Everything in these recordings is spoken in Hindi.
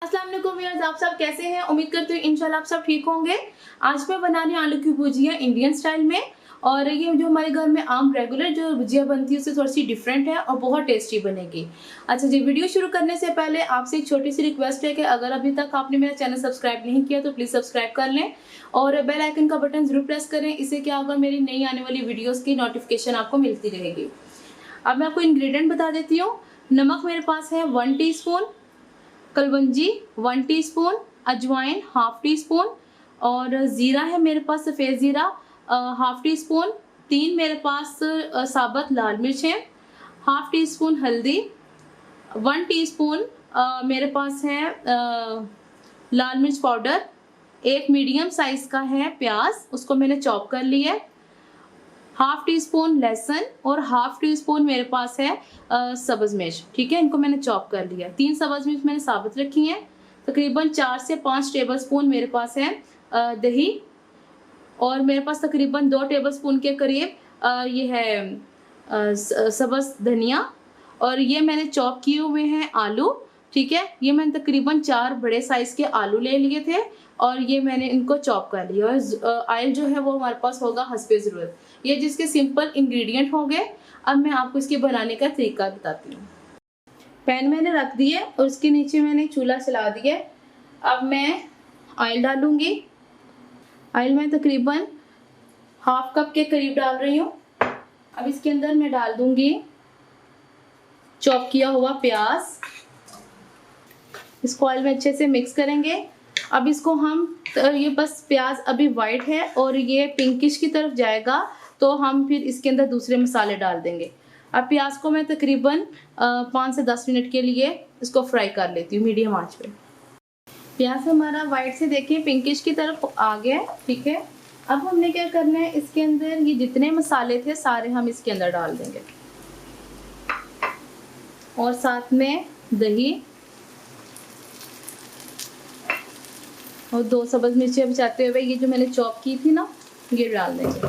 अस्सलाम वालेकुम व्यूअर्स, आप सब कैसे हैं? उम्मीद करती हूँ इंशाल्लाह आप सब ठीक होंगे। आज मैं बना रही हूँ आलू की भुजिया इंडियन स्टाइल में। और ये जो हमारे घर में आम रेगुलर जो भुजिया बनती है उससे थोड़ी सी डिफरेंट है और बहुत टेस्टी बनेगी। अच्छा जी, वीडियो शुरू करने से पहले आपसे एक छोटी सी रिक्वेस्ट है कि अगर अभी तक आपने मेरा चैनल सब्सक्राइब नहीं किया तो प्लीज़ सब्सक्राइब कर लें और बेल आइकन का बटन जरूर प्रेस करें। इससे क्या होगा, मेरी नई आने वाली वीडियोज़ की नोटिफिकेशन आपको मिलती रहेगी। अब मैं आपको इंग्रेडिएंट बता देती हूँ। नमक मेरे पास है 1 टीस्पून, कलवंजी 1 टीस्पून, अजवाइन 1/2 टीस्पून और ज़ीरा है मेरे पास सफ़ेद ज़ीरा 1/2 टीस्पून। 3 मेरे पास साबुत लाल मिर्च है, 1/2 टीस्पून हल्दी, 1 टीस्पून मेरे पास है लाल मिर्च पाउडर। एक मीडियम साइज़ का है प्याज, उसको मैंने चॉप कर लिया है। 1/2 टीस्पून लहसुन और 1/2 टीस्पून मेरे पास है सब्ज़ मिर्च। ठीक है, इनको मैंने चॉप कर लिया। 3 सब्ज़ मिर्च मैंने साबुत रखी हैं। तकरीबन 4 से 5 टेबलस्पून मेरे पास है दही और मेरे पास तकरीबन 2 टेबलस्पून के करीब ये है सब्ज़ धनिया और ये मैंने चॉप किए हुए हैं आलू। ठीक है, ये मैंने तकरीबन 4 बड़े साइज़ के आलू ले लिए थे और ये मैंने इनको चॉप कर लिया। और ऑयल जो है वो हमारे पास होगा हस्बे ज़रूरत। ये जिसके सिंपल इंग्रेडिएंट हो गए। अब मैं आपको इसके बनाने का तरीका बताती हूँ। पैन मैंने रख दिए और उसके नीचे मैंने चूल्हा चला दिया। अब मैं ऑयल डालूंगी। ऑयल मैं तकरीबन 1/2 कप के करीब डाल रही हूँ। अब इसके अंदर मैं डाल दूंगी चॉप किया हुआ प्याज। इसको ऑयल में अच्छे से मिक्स करेंगे। अब इसको हम ये बस प्याज अभी वाइट है और ये पिंकिश की तरफ जाएगा तो हम फिर इसके अंदर दूसरे मसाले डाल देंगे। अब प्याज को मैं तकरीबन 5 से 10 मिनट के लिए इसको फ्राई कर लेती हूँ मीडियम आंच पे। प्याज हमारा वाइट से देखिए पिंकिश की तरफ आ गया है। ठीक है, अब हमने क्या करना है, इसके अंदर ये जितने मसाले थे सारे हम इसके अंदर डाल देंगे और साथ में दही और 2 सब्ज़ मिर्ची बचाते हुए ये जो मैंने चॉप की थी ना ये डाल देंगे।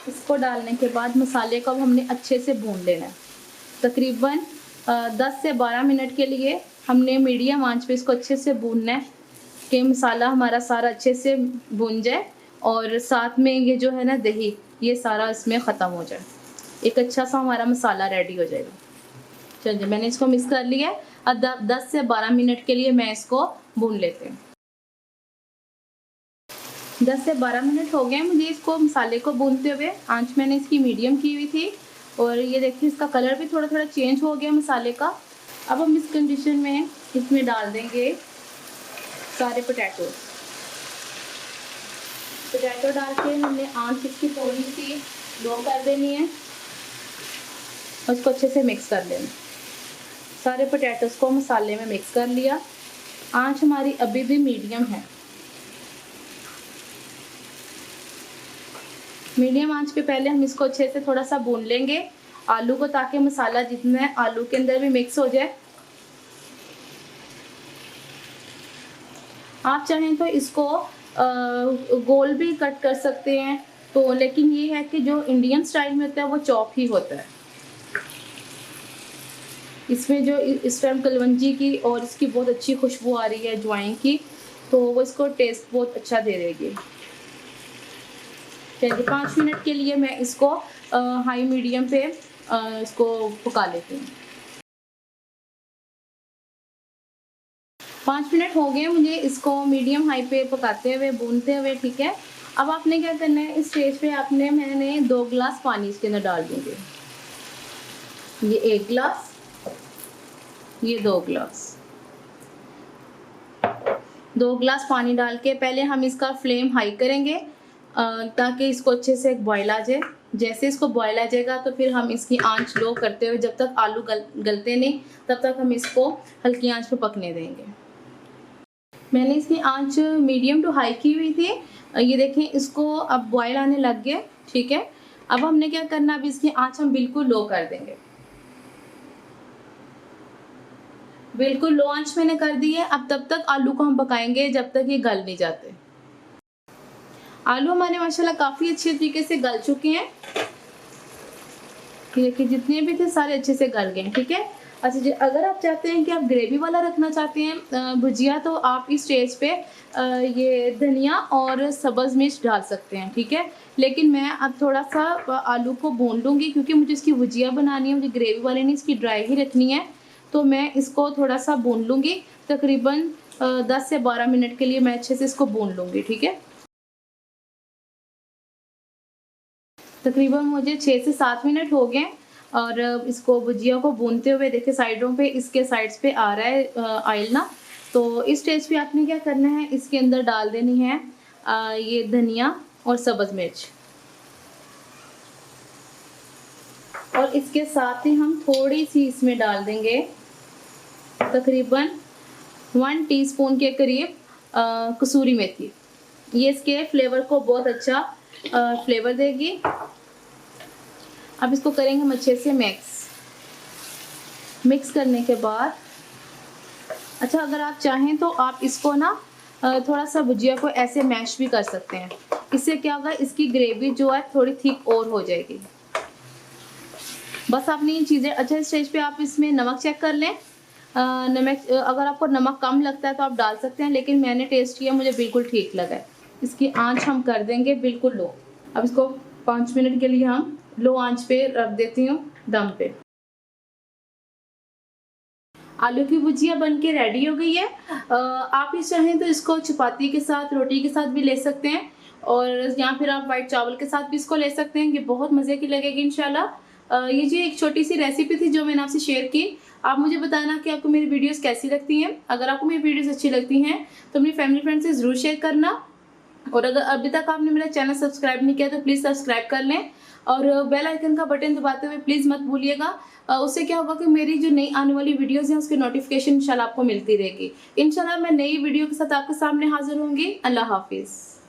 इसको डालने के बाद मसाले को अब हमने अच्छे से भून लेना है। तकरीबन 10 से 12 मिनट के लिए हमने मीडियम आंच पे इसको अच्छे से भूनना है कि मसाला हमारा सारा अच्छे से भून जाए और साथ में ये जो है ना दही ये सारा इसमें ख़त्म हो जाए। एक अच्छा सा हमारा मसाला रेडी हो जाएगा। चलिए, मैंने इसको मिक्स कर लिया है। अब 10 से 12 मिनट के लिए मैं इसको भून लेते हैं। 10 से 12 मिनट हो गए मुझे इसको मसाले को भूनते हुए। आंच मैंने इसकी मीडियम की हुई थी और ये देखिए इसका कलर भी थोड़ा थोड़ा चेंज हो गया मसाले का। अब हम इस कंडीशन में इसमें डाल देंगे सारे पोटैटो डाल के हमने आंच इसकी थोड़ी सी लो कर देनी है और इसको अच्छे से मिक्स कर लेना। सारे पोटैटोस को मसाले में मिक्स कर लिया। आंच हमारी अभी भी मीडियम है। मीडियम आंच पे पहले हम इसको अच्छे से थोड़ा सा भून लेंगे आलू को, ताकि मसाला जितना है आलू के अंदर भी मिक्स हो जाए। आप चाहें तो इसको गोल भी कट कर सकते हैं तो, लेकिन ये है कि जो इंडियन स्टाइल में होता है वो चॉप ही होता है। इसमें जो इस टाइम कलवंजी की और इसकी बहुत अच्छी खुशबू आ रही है अजवाइन की, तो वो इसको टेस्ट बहुत अच्छा दे देगी। चलिए 5 मिनट के लिए मैं इसको हाई मीडियम पे इसको पका लेती हूँ। 5 मिनट हो गए मुझे इसको मीडियम हाई पे पकाते हुए भूनते हुए। ठीक है, अब आपने क्या करना है, इस स्टेज पे मैंने 2 गिलास पानी इसके अंदर डाल दूँगी। ये 1 गिलास, ये 2 गिलास। 2 गिलास पानी डाल के पहले हम इसका फ्लेम हाई करेंगे ताकि इसको अच्छे से एक बॉयल आ जाए। जैसे इसको बॉयल आ जाएगा तो फिर हम इसकी आंच लो करते हुए, जब तक आलू गलते नहीं तब तक हम इसको हल्की आंच पे पकने देंगे। मैंने इसकी आंच मीडियम टू हाई की हुई थी। ये देखें इसको अब बॉयल आने लग गए। ठीक है, अब हमने क्या करना, अब इसकी आंच हम बिल्कुल लो कर देंगे। बिल्कुल लो आंच मैंने कर दी है। अब तब तक आलू को हम पकाएंगे जब तक ये गल नहीं जाते। आलू हमारे माशाल्लाह काफ़ी अच्छे तरीके से गल चुके हैं। देखिए जितने भी थे सारे अच्छे से गल गए। ठीक है, अच्छा जी, अगर आप चाहते हैं कि आप ग्रेवी वाला रखना चाहते हैं भुजिया, तो आप इस स्टेज पे ये धनिया और सब्ज़ मिर्च डाल सकते हैं, ठीक है? लेकिन मैं अब थोड़ा-सा आलू को भून लूँगी, क्योंकि मुझे इसकी भुजिया बनानी है, मुझे ग्रेवी वाली नहीं, इसकी ड्राई ही रखनी है। तो मैं इसको थोड़ा-सा भून लूँगी, तकरीबन 10 से 12 मिनट के लिए मैं अच्छे से इसको भून लूँगी, ठीक है? तकरीबन मुझे 6 से 7 मिनट हो गए और इसको भुजिया को भूनते हुए देखिए साइडों पे, इसके साइड्स पे आ रहा है ऑयल ना। तो इस स्टेज पे आपने क्या करना है, इसके अंदर डाल देनी है ये धनिया और सब्ज़ मिर्च, और इसके साथ ही हम थोड़ी-सी इसमें डाल देंगे तकरीबन 1 टीस्पून के करीब कसूरी मेथी। ये इसके फ्लेवर को बहुत अच्छा फ्लेवर देगी। अब इसको करेंगे हम अच्छे से मिक्स करने के बाद, अच्छा अगर आप चाहें तो आप इसको ना थोड़ा-सा भुजिया को ऐसे मैश भी कर सकते हैं। इससे क्या होगा, इसकी ग्रेवी जो है थोड़ी थिक और हो जाएगी। बस आपने ये चीज़ें, अच्छा इस स्टेज पे आप इसमें नमक चेक कर लें। नमक अगर आपको नमक कम लगता है तो आप डाल सकते हैं, लेकिन मैंने टेस्ट किया, मुझे बिल्कुल ठीक लगा है। इसकी आँच हम कर देंगे बिल्कुल लो। अब इसको 5 मिनट के लिए हम लो आँच पे रख देती हूँ दम पे। आलू की भुजिया बनके रेडी हो गई है। आप ये चाहें तो इसको चपाती के साथ, रोटी के साथ भी ले सकते हैं, और या फिर आप वाइट चावल के साथ भी इसको ले सकते हैं। ये बहुत मज़े की लगेगी इंशाल्लाह। ये जी एक छोटी सी रेसिपी थी जो मैंने आपसे शेयर की। आप मुझे बताना कि आपको मेरी वीडियोस कैसी लगती हैं। अगर आपको मेरी वीडियोस अच्छी लगती हैं तो अपनी फैमिली फ्रेंड से ज़रूर शेयर करना, और अगर अभी तक आपने मेरा चैनल सब्सक्राइब नहीं किया तो प्लीज़ सब्सक्राइब कर लें, और बेल आइकन का बटन दबाते हुए प्लीज़ मत भूलिएगा। उससे क्या होगा कि मेरी जो नई आने वाली वीडियोज़ हैं उसकी नोटिफिकेशन इंशाल्लाह आपको मिलती रहेगी। इंशाल्लाह मैं नई वीडियो के साथ आपके सामने हाज़िर होंगी। अल्लाह हाफ़िज़।